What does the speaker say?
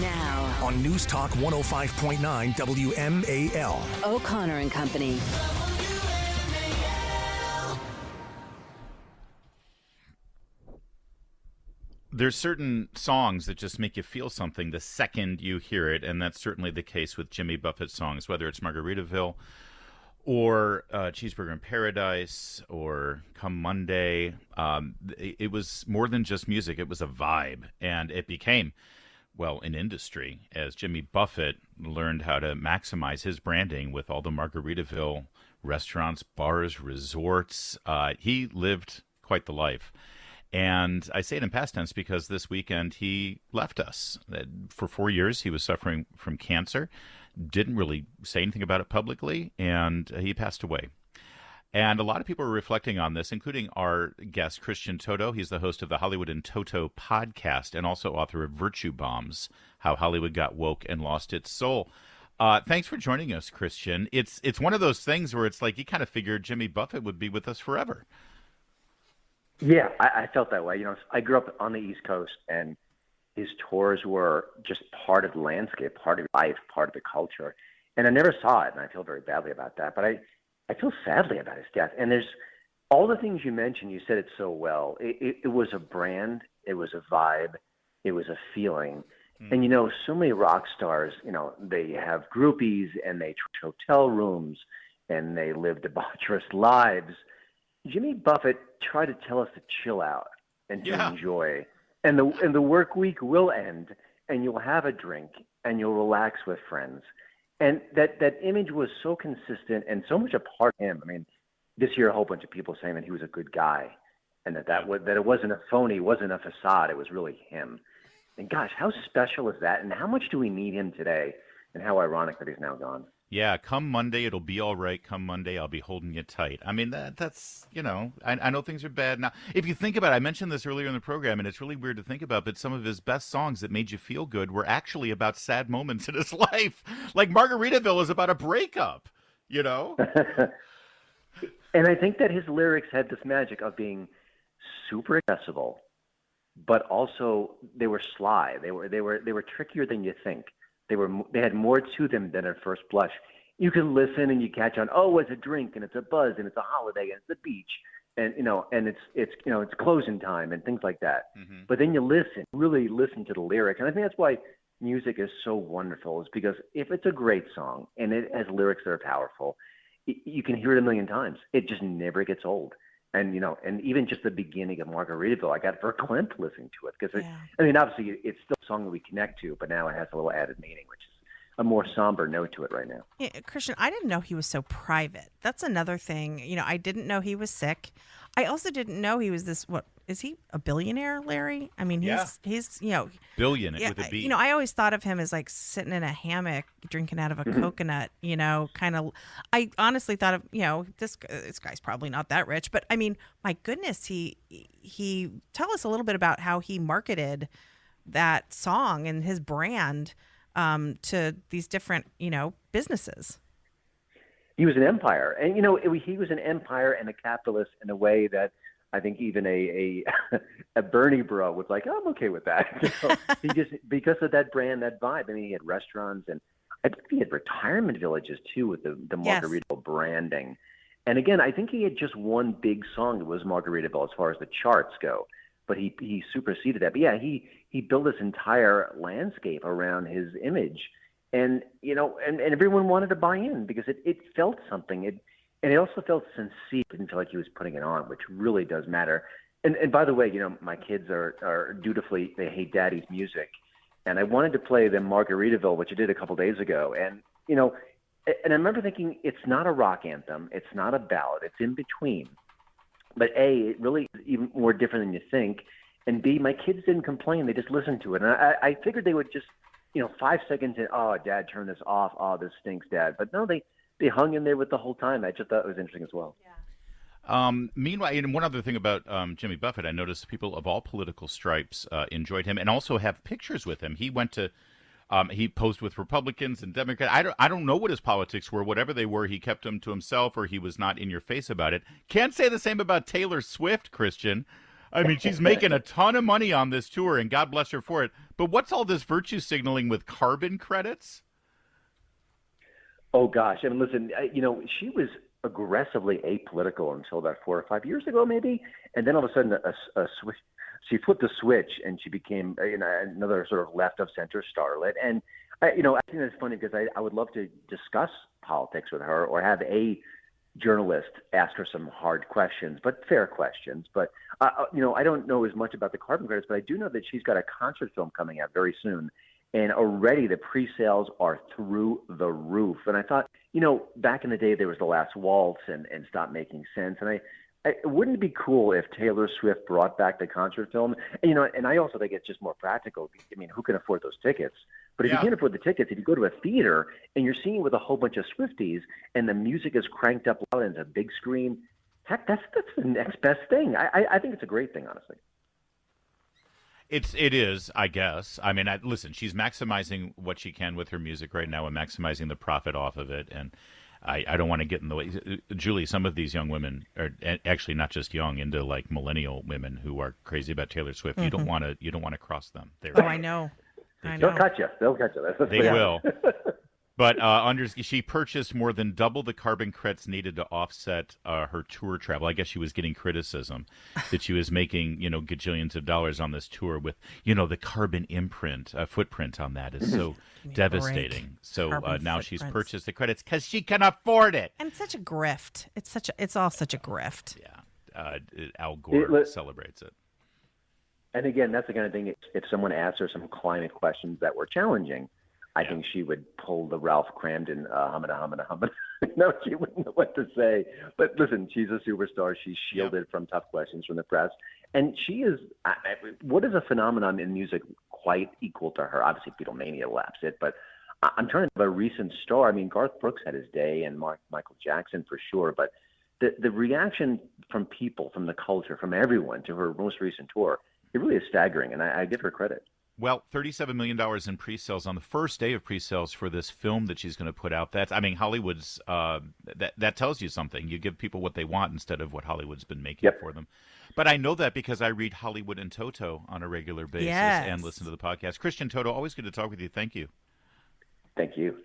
Now, on News Talk 105.9 WMAL. O'Connor and Company. There's certain songs that just make you feel something the second you hear it, and that's certainly the case with Jimmy Buffett songs, whether it's Margaritaville or Cheeseburger in Paradise or Come Monday. It was more than just music. It was a vibe, and it became, well, an industry as Jimmy Buffett learned how to maximize his branding with all the Margaritaville restaurants, bars, resorts. He lived quite the life. And I say it in past tense because this weekend he left us. For 4 years, he was suffering from cancer, didn't really say anything about it publicly, and he passed away. And a lot of people are reflecting on this, including our guest, Christian Toto. He's the host of the Hollywood and Toto podcast and also author of Virtue Bombs, How Hollywood Got Woke and Lost Its Soul. Thanks for joining us, Christian. It's one of those things where it's like you kind of figured Jimmy Buffett would be with us forever. Yeah, I felt that way. You know, I grew up on the East Coast, and his tours were just part of the landscape, part of life, part of the culture. And I never saw it, and I feel very badly about that. But I feel sadly about his death. And there's all the things you mentioned. You said it so well. It was a brand. It was a vibe. It was a feeling. And, you know, so many rock stars, you know, they have groupies, and they hotel rooms, and they live debaucherous lives. Jimmy Buffett tried to tell us to chill out and to enjoy. And the work week will end, and you'll have a drink, and you'll relax with friends. And that image was so consistent and so much a part of him. I mean, this year a whole bunch of people saying that he was a good guy, and that it wasn't a phony, wasn't a facade. It was really him. And gosh, how special is that? And how much do we need him today? And how ironic that he's now gone. Yeah, come Monday, it'll be all right. Come Monday, I'll be holding you tight. I mean, that's, you know, I know things are bad. Now, if you think about it, I mentioned this earlier in the program, and it's really weird to think about, but some of his best songs that made you feel good were actually about sad moments in his life. Like Margaritaville is about a breakup, you know? And I think that his lyrics had this magic of being super accessible, but also they were sly. They were trickier than you think. They had more to them than at first blush. You can listen and you catch on. Oh, it's a drink and it's a buzz and it's a holiday and it's the beach and it's closing time and things like that. Mm-hmm. But then you really listen to the lyrics, and I think that's why music is so wonderful. Is because if it's a great song and it has lyrics that are powerful, you can hear it a million times. It just never gets old. And, you know, and even just the beginning of Margaritaville, I got verklempt listening to it because, obviously it's still a song that we connect to, but now it has a little added meaning, which is a more somber note to it right now. Yeah, Christian, I didn't know he was so private. That's another thing. You know, I didn't know he was sick. I also didn't know he was this, is he a billionaire, Larry? I mean, he's you know. Billionaire with a B. You know, I always thought of him as like sitting in a hammock drinking out of a coconut, you know, kind of. I honestly thought of, you know, this guy's probably not that rich. But I mean, my goodness, he tell us a little bit about how he marketed that song and his brand to these different, you know, businesses. He was an empire, and you know he was an empire and a capitalist in a way that I think even a Bernie bro was like, oh, I'm okay with that. So he just, because of that brand, that vibe. I mean, he had restaurants, and I think he had retirement villages too with the Margaritaville branding. And again, I think he had just one big song that was Margaritaville as far as the charts go, but he superseded that. But yeah, he built this entire landscape around his image. And, you know, and everyone wanted to buy in because it felt something. And it also felt sincere. It didn't feel like he was putting it on, which really does matter. And by the way, you know, my kids are dutifully, they hate daddy's music. And I wanted to play them Margaritaville, which I did a couple days ago. And, you know, and I remember thinking it's not a rock anthem. It's not a ballad. It's in between. But A, it really is even more different than you think. And B, my kids didn't complain. They just listened to it. And I figured they would just, you know, 5 seconds in, oh, Dad, turn this off. Oh, this stinks, Dad. But no, they hung in there with the whole time. I just thought it was interesting as well. Yeah. Meanwhile, and one other thing about Jimmy Buffett, I noticed people of all political stripes enjoyed him and also have pictures with him. He went to, he posed with Republicans and Democrats. I don't know what his politics were. Whatever they were, he kept them to himself, or he was not in your face about it. Can't say the same about Taylor Swift, Christian. I mean, she's making a ton of money on this tour, and God bless her for it. But what's all this virtue signaling with carbon credits? Oh gosh, I mean, listen, she was aggressively apolitical until about 4 or 5 years ago, maybe, and then all of a sudden, a switch. She flipped the switch, and she became another sort of left of center starlet. And I think that's funny because I would love to discuss politics with her or have a journalist ask her some hard questions, but fair questions. But I don't know as much about the carbon credits, but I do know that she's got a concert film coming out very soon. And already the pre-sales are through the roof. And I thought, back in the day, there was The Last Waltz and Stop Making Sense. And wouldn't it be cool if Taylor Swift brought back the concert film? And I also think it's just more practical. I mean, who can afford those tickets? But if you can't afford the tickets, if you go to a theater and you're seeing it with a whole bunch of Swifties and the music is cranked up loud and it's a big screen, heck, that's the next best thing. I think it's a great thing, honestly. It is, I guess. I mean, listen, she's maximizing what she can with her music right now and maximizing the profit off of it. And I don't want to get in the way. Julie, some of these young women are actually not just young, into like millennial women who are crazy about Taylor Swift. Mm-hmm. You don't want to cross them. I know. They'll cut you. They will. But she purchased more than double the carbon credits needed to offset her tour travel. I guess she was getting criticism that she was making, gajillions of dollars on this tour with, the carbon footprint on that is so devastating. So now she's purchased the credits because she can afford it. And it's such a grift. It's all such a grift. Yeah. Al Gore celebrates it. And again, that's the kind of thing, if someone asks her some climate questions that were challenging, I think she would pull the Ralph Cramden, humana. No, she wouldn't know what to say. But listen, she's a superstar. She's shielded from tough questions from the press. And she is, what is a phenomenon in music quite equal to her? Obviously, Beatlemania laps it, but I'm trying to have a recent star. I mean, Garth Brooks had his day and Michael Jackson for sure. But the reaction from people, from the culture, from everyone to her most recent tour, it really is staggering. And I give her credit. Well, $37 million in pre-sales on the first day of pre-sales for this film that she's going to put out. Hollywood's that tells you something. You give people what they want instead of what Hollywood's been making for them. But I know that because I read Hollywood and Toto on a regular basis and listen to the podcast. Christian, Toto, always good to talk with you. Thank you. Thank you.